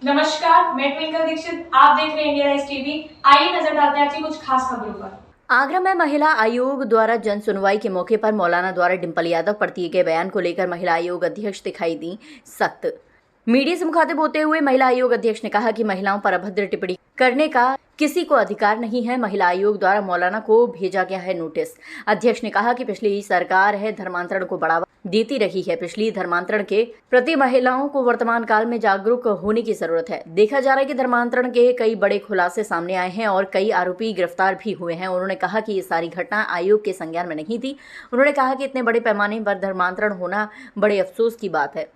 नमस्कार, मैं ट्विंकल दीक्षित। आप देख रहे हैं इंडिया राइज टीवी। आइए नजर डालते हैं आज की कुछ खास खबरों पर। आगरा में महिला आयोग द्वारा जन सुनवाई के मौके पर मौलाना द्वारा डिंपल यादव पर दिए गए बयान को लेकर महिला आयोग अध्यक्ष दिखाई दी सख्त। मीडिया से मुखातिब होते हुए महिला आयोग अध्यक्ष ने कहा कि महिलाओं पर अभद्र टिप्पणी करने का किसी को अधिकार नहीं है। महिला आयोग द्वारा मौलाना को भेजा गया है नोटिस। अध्यक्ष ने कहा कि पिछली सरकार है धर्मांतरण को बढ़ावा देती रही है। पिछली धर्मांतरण के प्रति महिलाओं को वर्तमान काल में जागरूक होने की जरूरत है। देखा जा रहा है कि धर्मांतरण के कई बड़े खुलासे सामने आए हैं और कई आरोपी गिरफ्तार भी हुए हैं। उन्होंने कहा कि ये सारी घटना आयोग के संज्ञान में नहीं थी। उन्होंने कहा कि इतने बड़े पैमाने पर धर्मांतरण होना बड़े अफसोस की बात है।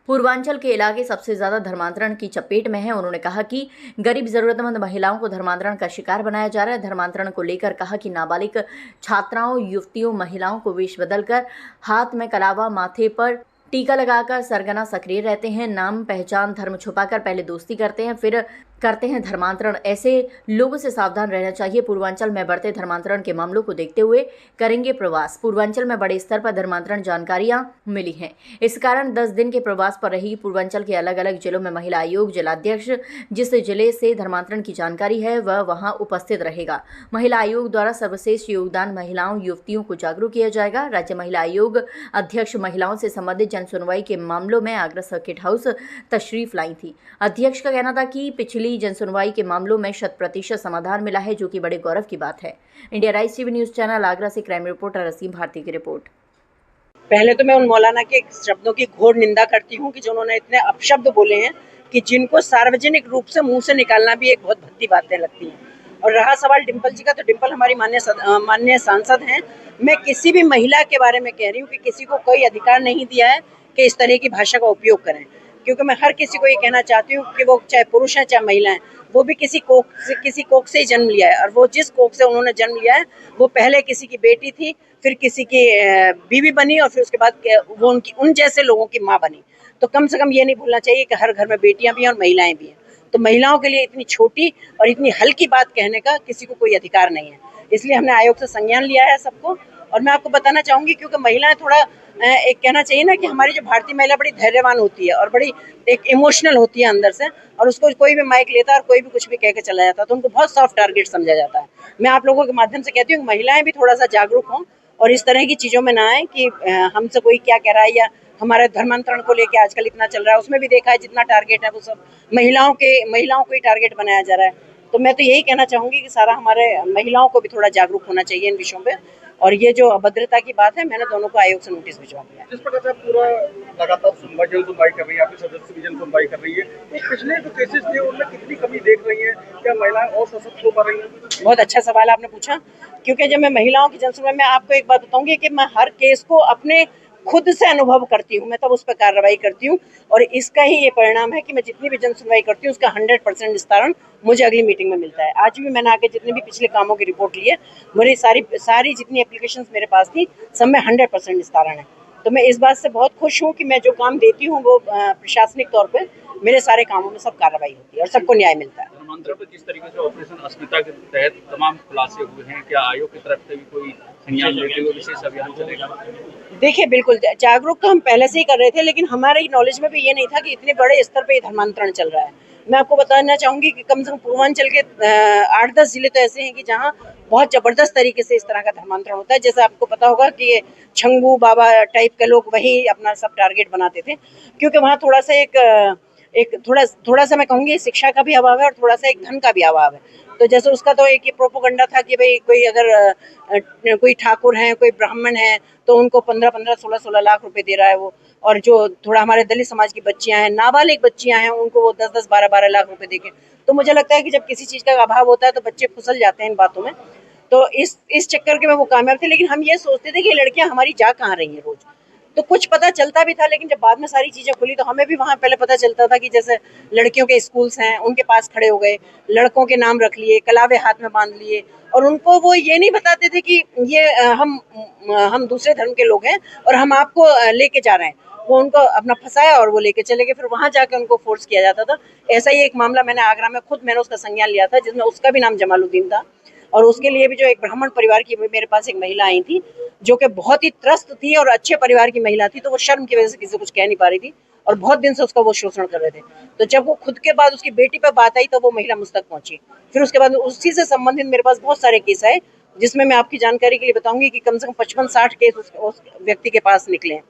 पूर्वांचल के इलाके सबसे ज्यादा धर्मांतरण की चपेट में है। उन्होंने कहा कि गरीब जरूरतमंद महिलाओं को धर्मांतरण का शिकार बनाया जा रहा है। धर्मांतरण को लेकर कहा कि नाबालिग छात्राओं, युवतियों, महिलाओं को वेश बदलकर हाथ में कलावा, माथे पर टीका लगाकर सरगना सक्रिय रहते हैं। नाम, पहचान, धर्म छुपाकर पहले दोस्ती करते हैं, फिर करते हैं धर्मांतरण। ऐसे लोगों से सावधान रहना चाहिए। पूर्वांचल में बढ़ते धर्मांतरण के मामलों को देखते हुए करेंगे प्रवास। पूर्वांचल में बड़े स्तर पर धर्मांतरण जानकारियां मिली हैं। इस कारण 10 दिन के प्रवास पर रही पूर्वांचल के अलग अलग जिलों में महिला आयोग जिलाध्यक्ष जिस जिले से धर्मांतरण की जानकारी है वह वहां उपस्थित रहेगा। महिला आयोग द्वारा सर्वश्रेष्ठ योगदान महिलाओं, युवतियों को जागरूक किया जाएगा। राज्य महिला आयोग अध्यक्ष महिलाओं से संबंधित जन सुनवाई के मामलों में आगरा सर्किट हाउस तशरीफ लाई थी। अध्यक्ष का कहना था कि पिछली जन सुनवाई के मामलों में 100% समाधान मिला है, जो कि बड़े गौरव की बात है। India rise TV news channel Agra से क्राइम रिपोर्टर असीम भारती की रिपोर्ट। पहले तो मैं उन मौलाना के शब्दों की घोर निंदा करती हूँ कि जो उन्होंने इतने अपशब्द बोले हैं कि जिनको सार्वजनिक रूप से मुंह से निकालना भी एक बहुत भद्दी बातें लगती हैं। और रहा सवाल डिंपल जी का, तो डिंपल हमारी माननीय सांसद हैं। मैं किसी भी महिला के बारे में कह रही हूँ कि किसी को कोई अधिकार नहीं दिया है कि इस तरह की भाषा का उपयोग करें, क्योंकि मैं हर किसी को ये कहना चाहती हूँ कि वो चाहे पुरुष हैं चाहे महिला हैं, वो भी किसी कोख से ही जन्म लिया है। और वो जिस कोख से उन्होंने जन्म लिया है वो पहले किसी की बेटी थी, फिर किसी की बीवी बनी, और फिर उसके बाद वो उन जैसे लोगों की माँ बनी। तो कम से कम ये नहीं भूलना चाहिए कि हर घर में बेटियां भी हैं और महिलाएं भी हैं। तो महिलाओं के लिए इतनी छोटी और इतनी हल्की बात कहने का किसी को कोई अधिकार नहीं है। इसलिए हमने आयोग से संज्ञान लिया है सबको। और मैं आपको बताना चाहूंगी, क्योंकि महिलाएं थोड़ा एक कहना चाहिए ना कि हमारी जो भारतीय महिला बड़ी धैर्यवान होती है और बड़ी एक इमोशनल होती है अंदर से, और उसको कोई भी माइक लेता है और कोई भी कुछ भी कह के चला जाता है तो उनको बहुत सॉफ्ट टारगेट समझा जाता है। मैं आप लोगों के माध्यम से कहती हूँ कि महिलाएं भी थोड़ा सा जागरूक हों और इस तरह की चीजों में ना आए कि हमसे कोई क्या कह रहा है, या हमारे धर्मांतरण को लेकर आजकल इतना चल रहा है, उसमें भी देखा है जितना टारगेट है वो सब महिलाओं को ही टारगेट बनाया जा रहा है। तो मैं तो यही कहना चाहूंगी कि सारा हमारे महिलाओं को भी थोड़ा जागरूक होना चाहिए इन विषयों पे। और ये जो अभद्रता की बात है, मैंने दोनों को आयोग से नोटिस भिजवा दिया। जिस प्रकार से पूरा लगातार जन सुनवाई कर रही है, आपके सदस्य भी जन सुनवाई कर रही है, तो पिछले जो केसेस थे उनमें कितनी कमी देख रही है? क्या महिलाएं और सशक्त हो पा रही हैं? बहुत अच्छा सवाल आपने पूछा, क्योंकि जब मैं महिलाओं की जन सुनवाई में आपको एक बात बताऊंगी कि मैं हर केस को अपने खुद से अनुभव करती हूँ, मैं तब उस पर कार्रवाई करती हूँ। और इसका ही ये परिणाम है कि मैं जितनी भी जन सुनवाई करती हूँ उसका 100% निस्तारण मुझे अगली मीटिंग में मिलता है। आज भी मैंने आके जितने भी पिछले कामों की रिपोर्ट ली है, मेरी सारी जितनी एप्लीकेशंस मेरे पास थी सब में 100% निस्तारण है। तो मैं इस बात से बहुत खुश हूँ कि मैं जो काम देती हूँ वो प्रशासनिक तौर पर मेरे सारे कामों में सब कार्रवाई होती है और सबको न्याय मिलता है। धर्मांतरण पर जिस तरीके से ऑपरेशन अस्मिता के तहत तमाम खुलासे हुए हैं, क्या आयोग की तरफ से भी कोई संज्ञान लेते हुए विशेष अभियान चलेगा? देखिए, बिल्कुल जागरूक तो हम पहले से ही कर रहे थे, लेकिन हमारे नॉलेज में भी ये नहीं था कि इतने बड़े स्तर पे धर्मांतरण चल रहा है। मैं आपको बताना चाहूंगी कि कम से कम पूर्वांचल के 8-10 जिले तो ऐसे हैं कि जहाँ बहुत जबरदस्त तरीके से इस तरह का धर्मांतरण होता है। जैसे आपको पता होगा कि ये छंगू बाबा टाइप के लोग वही अपना सब टारगेट बनाते थे, क्योंकि वहाँ थोड़ा सा थोड़ा सा मैं कहूँगी शिक्षा का भी अभाव है और थोड़ा सा एक धन का भी अभाव है। तो जैसे उसका तो एक ये प्रोपोगंडा था कि भाई कोई अगर कोई ठाकुर है, कोई ब्राह्मण है, तो उनको 15-15, 16-16 लाख रुपए दे रहा है वो। और जो थोड़ा हमारे दलित समाज की बच्चियां हैं, नाबालिग बच्चियां हैं, उनको वो 10-10, 12-12 लाख रुपए देके। तो मुझे लगता है कि जब किसी चीज का अभाव होता है तो बच्चे फिसल जाते हैं इन बातों में। तो इस चक्कर के में वो कामयाब थे, लेकिन हम ये सोचते थे कि ये लड़कियां हमारी जा कहाँ रही है रोज। तो कुछ पता चलता भी था, लेकिन जब बाद में सारी चीजें खुली तो हमें भी वहां पहले पता चलता था कि जैसे लड़कियों के स्कूल्स हैं उनके पास खड़े हो गए, लड़कों के नाम रख लिए, कलावे हाथ में बांध लिए, और उनको वो ये नहीं बताते थे कि ये हम दूसरे धर्म के लोग हैं और हम आपको लेके जा रहे हैं। वो उनको अपना फंसाया और वो लेके चले गए, फिर वहां जाके उनको फोर्स किया जाता था। ऐसा ही एक मामला मैंने आगरा में मैंने उसका संज्ञान लिया था, जिसमें उसका भी नाम जमालुद्दीन था। और उसके लिए भी जो एक ब्राह्मण परिवार की मेरे पास एक महिला आई थी, जो कि बहुत ही त्रस्त थी और अच्छे परिवार की महिला थी, तो वो शर्म की वजह से किसी को कुछ कह नहीं पा रही थी और बहुत दिन से उसका वो शोषण कर रहे थे। तो जब वो खुद के बाद उसकी बेटी पर बात आई तो वो महिला मुझ तक पहुंची। फिर उसके बाद उसी से संबंधित मेरे पास बहुत सारे केस आए, जिसमें मैं आपकी जानकारी के लिए बताऊंगी कि कम से कम 55-60 केस उस व्यक्ति के पास निकले हैं,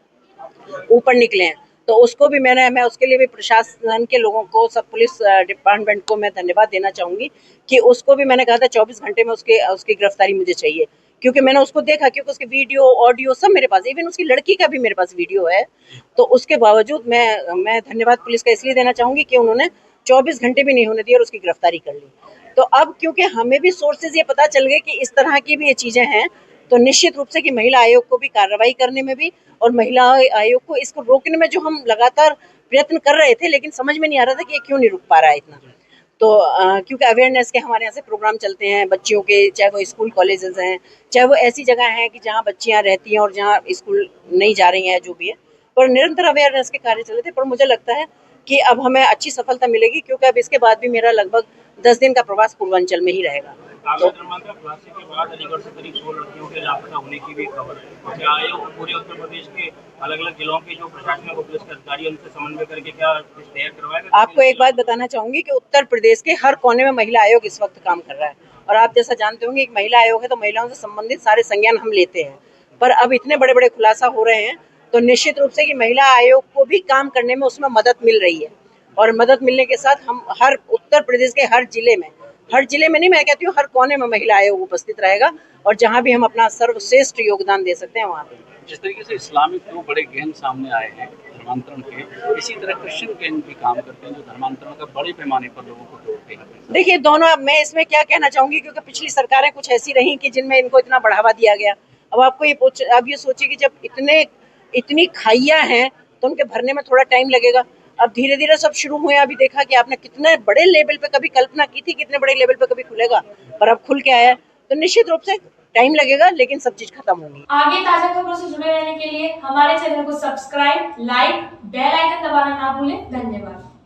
ऊपर निकले हैं। तो उसको भी मैं उसके लिए भी प्रशासन के लोगों को, सब पुलिस डिपार्टमेंट को मैं धन्यवाद देना चाहूंगी कि उसको भी मैंने कहा था 24 घंटे में उसकी गिरफ्तारी मुझे चाहिए, क्योंकि मैंने उसको देखा, क्योंकि उसके वीडियो ऑडियो सब मेरे पास, इवन उसकी लड़की का भी मेरे पास वीडियो है। तो उसके बावजूद मैं धन्यवाद पुलिस का इसलिए देना चाहूंगी कि उन्होंने 24 घंटे भी नहीं होने दिए और उसकी गिरफ्तारी कर ली। तो अब क्योंकि हमें भी सोर्सेज ये पता चल गए कि इस तरह की भी ये चीजें हैं, तो निश्चित रूप से कि महिला आयोग को भी कार्रवाई करने में भी और महिला आयोग को इसको रोकने में जो हम लगातार प्रयत्न कर रहे थे, लेकिन समझ में नहीं आ रहा था कि ये क्यों नहीं रुक पा रहा है इतना। तो क्योंकि अवेयरनेस के हमारे यहाँ से प्रोग्राम चलते हैं बच्चियों के, चाहे वो स्कूल कॉलेजेस हैं, चाहे वो ऐसी जगह हैं कि जहाँ बच्चियाँ रहती हैं और जहाँ स्कूल नहीं जा रही हैं, जो भी है, पर निरंतर अवेयरनेस के कार्य चले थे। पर मुझे लगता है कि अब हमें अच्छी सफलता मिलेगी, क्योंकि अब इसके बाद भी मेरा लगभग 10 दिन का प्रवास पूर्वांचल में ही रहेगा। तो खुलासे के बाद अलीगढ़ से करीब 100 लड़कियों के लापता होने की भी खबर है। क्या आयोग पूरे उत्तर प्रदेश के अलग अलग जिलों के जो प्रशासनिक और पुलिस के अधिकारी उनसे समन्वय करके क्या कुछ तैयार करवाएगा? आपको एक बात बताना चाहूंगी कि उत्तर प्रदेश के हर कोने में महिला आयोग इस वक्त काम कर रहा है, और आप जैसा जानते होंगे एक महिला आयोग है तो महिलाओं से संबंधित सारे संज्ञान हम लेते हैं। पर अब इतने बड़े बड़े खुलासा हो रहे हैं तो निश्चित रूप से कि महिला आयोग को भी काम करने में उसमें मदद मिल रही है, और मदद मिलने के साथ हम हर उत्तर प्रदेश के हर जिले में नहीं, मैं कहती हूँ हर कोने में महिला आयोग उपस्थित रहेगा, और जहाँ भी हम अपना सर्वश्रेष्ठ योगदान दे सकते हैं वहाँ पे। जिस तरीके से इस्लामिक 2 बड़े गैंग सामने आए हैं धर्मांतरण के, इसी तरह क्रिश्चियन गैंग भी काम करते हैं जो धर्मांतरण का बड़े पैमाने पर लोगों को तोड़ते हैं। देखिए दोनों, अब मैं इसमें क्या कहना चाहूंगी, क्योंकि पिछली सरकारें कुछ ऐसी रही कि जिनमें इनको इतना बढ़ावा दिया गया। अब आपको ये सोचिए कि जब इतनी खाइयां हैं तो उनके भरने में थोड़ा टाइम लगेगा। अब धीरे धीरे सब शुरू हुए। अभी देखा कि आपने कितने बड़े लेवल पे कभी कल्पना की थी, कितने बड़े लेवल पे कभी खुलेगा, पर अब खुल के आया। तो निश्चित रूप से टाइम लगेगा, लेकिन सब चीज खत्म होगी। आगे ताजा खबरों से जुड़े रहने के लिए हमारे चैनल को सब्सक्राइब, लाइक, बेल आइकन दबाना ना भूलें। धन्यवाद।